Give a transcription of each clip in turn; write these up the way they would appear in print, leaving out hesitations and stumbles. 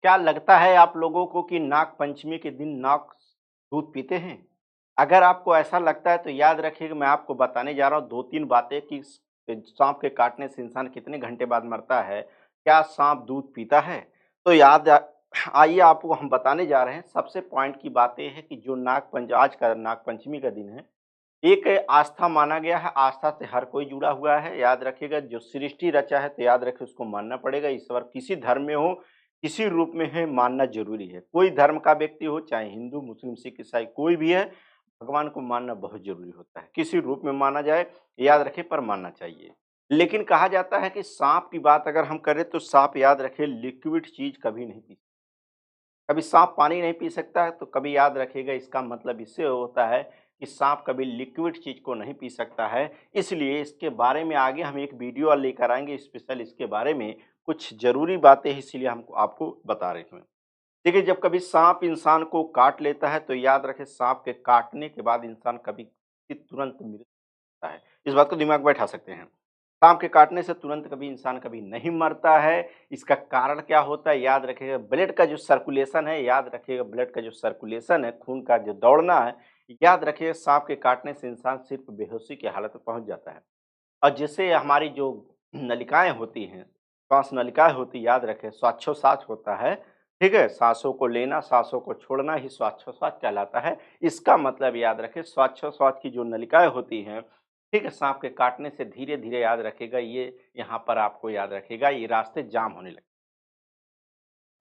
क्या लगता है आप लोगों को कि नाग पंचमी के दिन नाग दूध पीते हैं? अगर आपको ऐसा लगता है तो याद रखिएगा मैं आपको बताने जा रहा हूँ 2-3 बातें कि साँप के काटने से इंसान कितने घंटे बाद मरता है। क्या साँप दूध पीता है? तो आइए आपको हम बताने जा रहे हैं। सबसे पॉइंट की बात ये है कि जो आज का नाग पंचमी का दिन है, एक आस्था माना गया है, आस्था से हर कोई जुड़ा हुआ है। याद रखिएगा जो सृष्टि रचा है तो याद रखिए उसको मानना पड़ेगा। ईश्वर किसी धर्म में हो, किसी रूप में है, मानना ज़रूरी है। कोई धर्म का व्यक्ति हो, चाहे हिंदू, मुस्लिम, सिख, ईसाई कोई भी है, भगवान को मानना बहुत ज़रूरी होता है। किसी रूप में माना जाए, याद रखिए पर मानना चाहिए। लेकिन कहा जाता है कि साँप की बात अगर हम करें तो साँप याद रखिए लिक्विड चीज़ कभी नहीं पी कभी साँप पानी नहीं पी सकता है, तो कभी याद रखिएगा इसका मतलब इससे होता है कि साँप कभी लिक्विड चीज़ को नहीं पी सकता है। इसलिए इसके बारे में आगे हम एक वीडियो लेकर आएँगे स्पेशल इसके बारे में, कुछ ज़रूरी बातें हैं इसीलिए हम आपको बता रहे हैं। देखिए जब कभी साँप इंसान को काट लेता है तो याद रखें साँप के काटने के बाद इंसान कभी तुरंत मृत होता है। इस बात को दिमाग में बैठा सकते हैं। साँप के काटने से तुरंत कभी इंसान कभी नहीं मरता है। इसका कारण क्या होता है याद रखिएगा ब्लड का जो सर्कुलेशन है याद रखिएगा ब्लड का जो सर्कुलेशन है, खून का जो दौड़ना है, याद रखिए साँप के काटने से इंसान सिर्फ़ बेहोशी की हालत में पहुँच जाता है। और जैसे हमारी जो नलिकाएँ होती हैं, श्वास नलिकाएँ होती हैं याद रखें श्वासोच्छ्वास होता है, ठीक है? साँसों को लेना, साँसों को छोड़ना ही श्वासोच्छ्वास कहलाता है। इसका मतलब याद रखें श्वासोच्छ्वास की जो नलिकाएँ होती हैं, ठीक है? साँप के काटने से धीरे-धीरे याद रखिएगा ये यहाँ पर आपको याद रखिएगा ये रास्ते जाम होने लगते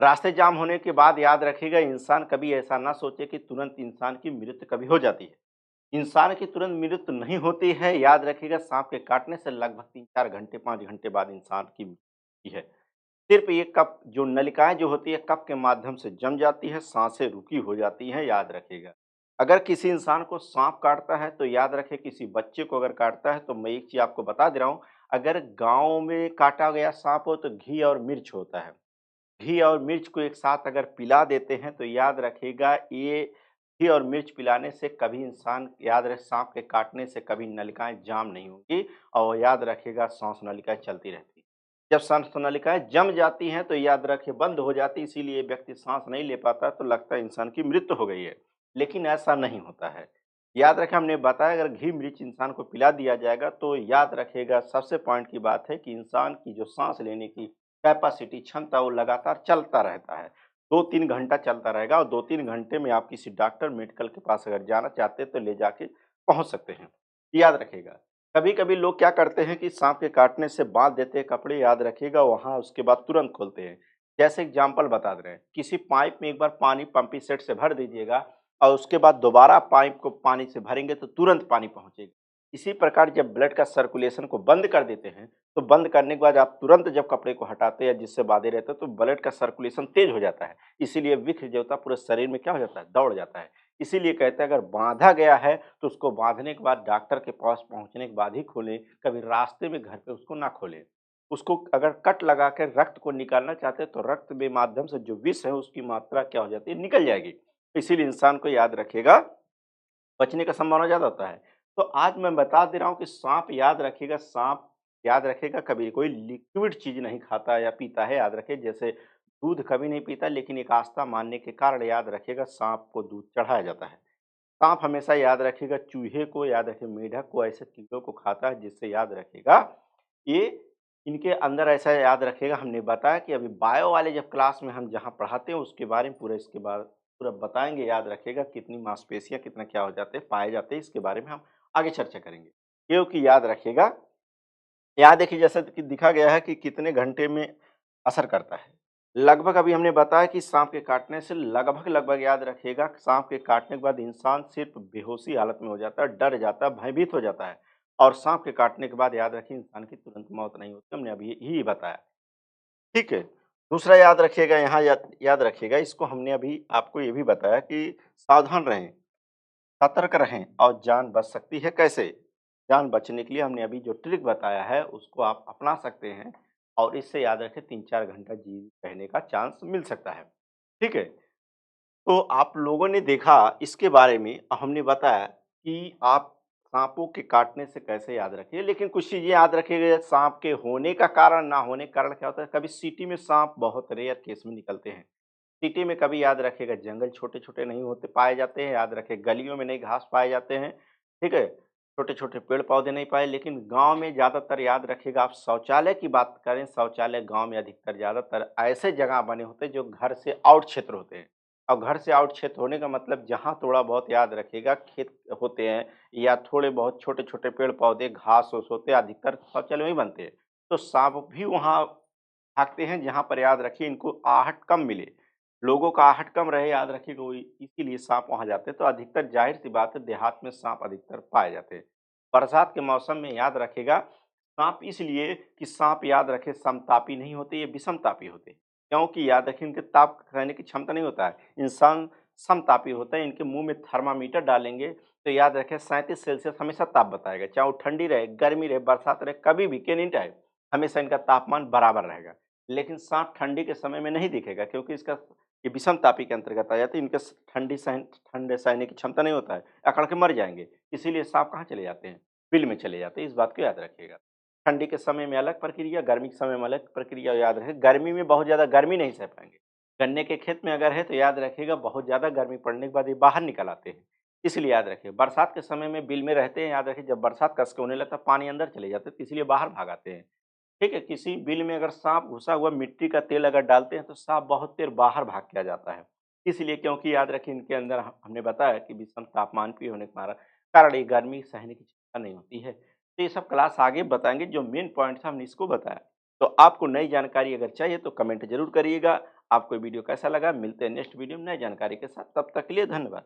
रास्ते जाम होने के बाद याद रखिएगा इंसान कभी ऐसा ना सोचे कि तुरंत इंसान की मृत्यु कभी हो जाती है। इंसान की तुरंत मृत्यु नहीं होती है, याद रखिएगा साँप के काटने से लगभग 3-4 घंटे, 5 घंटे बाद इंसान की मृत्यु होती है। सिर्फ़ ये कफ जो नलिकाएँ जो होती है कफ के माध्यम से जम जाती है, साँसें रुकी हो जाती हैं, याद रखिएगा। अगर किसी इंसान को साँप काटता है तो याद रखें किसी बच्चे को अगर काटता है तो मैं एक चीज़ आपको बता दे रहा हूँ, अगर गाँव में काटा गया साँप हो तो घी और मिर्च होता है। घी और मिर्च को एक साथ अगर पिला देते हैं तो याद रखिएगा ये घी और मिर्च पिलाने से कभी इंसान याद रहे साँप के काटने से कभी नलिकाएँ जाम नहीं होंगी और याद रखिएगा श्वास नलिकाएँ चलती रहती हैं। जब श्वास नलिकाएँ जम जाती हैं तो याद रखिए बंद हो जाती है इसीलिए व्यक्ति साँस नहीं ले पाता तो लगता है इंसान की मृत्यु हो गई है। लेकिन ऐसा नहीं होता है। याद रखें हमने बताया अगर घी मिर्च इंसान को पिला दिया जाएगा तो याद रखिएगा सबसे पॉइंट की बात है कि इंसान की जो साँस लेने की कैपेसिटी क्षमता वो लगातार चलता रहता है। 2-3 घंटा चलता रहेगा और 2-3 घंटे में आप किसी डॉक्टर मेडिकल के पास अगर जाना चाहते हैं तो ले जाके पहुँच सकते हैं। याद रखिएगा, कभी-कभी लोग क्या करते हैं कि साँप के काटने से बाँध देते हैं कपड़े याद रखिएगा वहाँ उसके बाद तुरंत खोलते हैं। जैसे एग्ज़ाम्पल बता दे रहे हैं, किसी पाइप में एक बार पानी पंपिंग सेट से भर दीजिएगा और उसके बाद दोबारा पाइप को पानी से भरेंगे तो तुरंत पानी पहुँचेगा। इसी प्रकार जब ब्लड का सर्कुलेशन को बंद कर देते हैं तो बंद करने के बाद आप तुरंत जब कपड़े को हटाते हैं जिससे बांधे रहते हैं तो ब्लड का सर्कुलेशन तेज हो जाता है। इसीलिए विक्ष जो होता है पूरे शरीर में क्या हो जाता है? दौड़ जाता है। इसीलिए कहते हैं अगर बाँधा गया है तो उसको बाँधने के बाद डॉक्टर के पास पहुँचने के बाद ही खोलें, कभी रास्ते में घर पे उसको ना खोलें। उसको अगर कट लगा के रक्त को निकालना चाहते हैं तो रक्त के माध्यम से जो विष है उसकी मात्रा क्या हो जाती है? निकल जाएगी। इसीलिए इंसान को याद रखिएगा बचने का संभावना ज़्यादा होता है। तो आज मैं बता दे रहा हूँ कि साँप याद रखिएगा कभी कोई लिक्विड चीज़ नहीं खाता या पीता है याद रखिए जैसे दूध कभी नहीं पीता लेकिन एक आस्था मानने के कारण याद रखिएगा साँप को दूध चढ़ाया जाता है। साँप हमेशा याद रखिएगा चूहे को याद रखिए मेढक को ऐसे कीड़ों को खाता है जिससे याद रखिएगा ये इनके अंदर ऐसा याद रखिएगा हमने बताया कि अभी बायो वाले जब क्लास में हम जहाँ पढ़ाते हैं उसके बारे में पूरा इसके बाद पूरा बताएँगे याद रखिएगा कितनी मांसपेशियाँ कितना क्या हो जाते हैं, पाए जाते हैं इसके बारे में हम आगे चर्चा करेंगे। क्योंकि याद रखिएगा यहाँ देखिए जैसा कि दिखा गया है कि कितने घंटे में असर करता है। लगभग अभी हमने बताया कि साँप के काटने से लगभग याद रखिएगा साँप के काटने के बाद इंसान सिर्फ़ बेहोशी हालत में हो जाता है, डर जाता है, भयभीत हो जाता है और साँप के काटने के बाद याद रखिए इंसान की तुरंत मौत नहीं होती, हमने अभी यही बताया। ठीक है? दूसरा याद रखिएगा यहाँ याद रखिएगा इसको हमने अभी आपको ये भी बताया कि सावधान रहें, सतर्क रहें और जान बच सकती है कैसे? जान बचने के लिए हमने अभी जो ट्रिक बताया है उसको आप अपना सकते हैं और इससे याद रखें 3-4 घंटा जीवित रहने का चांस मिल सकता है। ठीक है? तो आप लोगों ने देखा इसके बारे में हमने बताया कि आप साँपों के काटने से कैसे याद रखिए, लेकिन कुछ चीज़ें याद रखिएगा साँप के होने का कारण, ना होने का कारण क्या होता है, कभी सिटी में साँप बहुत रेयर केस में निकलते हैं। सिटी में कभी याद रखिएगा जंगल छोटे-छोटे नहीं होते पाए जाते हैं, याद रखें गलियों में नहीं घास पाए जाते हैं, ठीक है? छोटे-छोटे पेड़-पौधे नहीं पाए लेकिन गाँव में ज़्यादातर याद रखिएगा आप शौचालय की बात करें, शौचालय गाँव में अधिकतर ज़्यादातर ऐसे जगह बने होते हैं जो घर से आउट क्षेत्र होते हैं। और घर से आउट क्षेत्र होने का मतलब जहाँ थोड़ा बहुत याद रखिएगा खेत होते हैं या थोड़े बहुत छोटे-छोटे पेड़-पौधे, घास-फूस होते हैं, अधिकतर शौचालय वहीं बनते हैं। तो साँप भी वहाँ भागते हैं जहाँ पर याद रखिए इनको आहट कम मिले। लोगों का आहट कम रहे याद रखिएगा वो इसीलिए साँप वहाँ जाते हैं। तो अधिकतर ज़ाहिर-सी बात है देहात में साँप अधिकतर पाए जाते हैं। बरसात के मौसम में याद रखिएगा साँप इसलिए कि साँप याद रखें समतापी नहीं होते, ये विषमतापी होते हैं। क्योंकि याद रखें इनके ताप सहने की क्षमता नहीं होता है। इंसान समतापी होता है, इनके मुँह में थर्मामीटर डालेंगे तो याद रखें 37 सेल्सियस हमेशा ताप बताएगा। चाहे वो ठंडी रहे, गर्मी रहे, बरसात रहे, कभी भी एनी टाइम हमेशा इनका तापमान बराबर रहेगा। लेकिन साँप ठंडी के समय में नहीं दिखेगा क्योंकि इसका ये विषमतापी के अंतर्गत आ जाते हैं। इनके ठंडे सहने की क्षमता नहीं होता है, अकड़ के मर जाएँगे। इसीलिए साँप कहाँ चले जाते हैं? बिल में चले जाते हैं, इस बात को याद रखिएगा। ठंडी के समय में अलग प्रक्रिया, गर्मी के समय में अलग प्रक्रिया याद रखें। गर्मी में बहुत ज़्यादा गर्मी नहीं सह पाएँगे। गन्ने के खेत में अगर है तो याद रखिएगा बहुत ज़्यादा गर्मी पड़ने के बाद ये बाहर निकल आते हैं। इसलिए याद रखिए बरसात के समय में बिल में रहते हैं, याद रखिए जब बरसात कस के होने लगता है पानी अंदर चले जाते हैं, तो इसलिए बाहर भाग आते हैं। ठीक है? किसी बिल में अगर साँप घुसा हुआ मिट्टी का तेल अगर डालते हैं तो साँप बहुत देर बाहर भाग के आ जाता है। इसलिए क्योंकि याद रखिए इनके अंदर हमने बताया कि विषम तापमान भी होने के कारण ये गर्मी सहने की क्षमता नहीं होती है। तो ये सब क्लास आगे बताएँगे, जो मेन पॉइंट था हमने इसको बताया। तो आपको नई जानकारी अगर चाहिए तो कमेंट ज़रूर करिएगा। आपको ये वीडियो कैसा लगा? मिलते हैं नेक्स्ट वीडियो में नई जानकारी के साथ। तब तक के लिए धन्यवाद।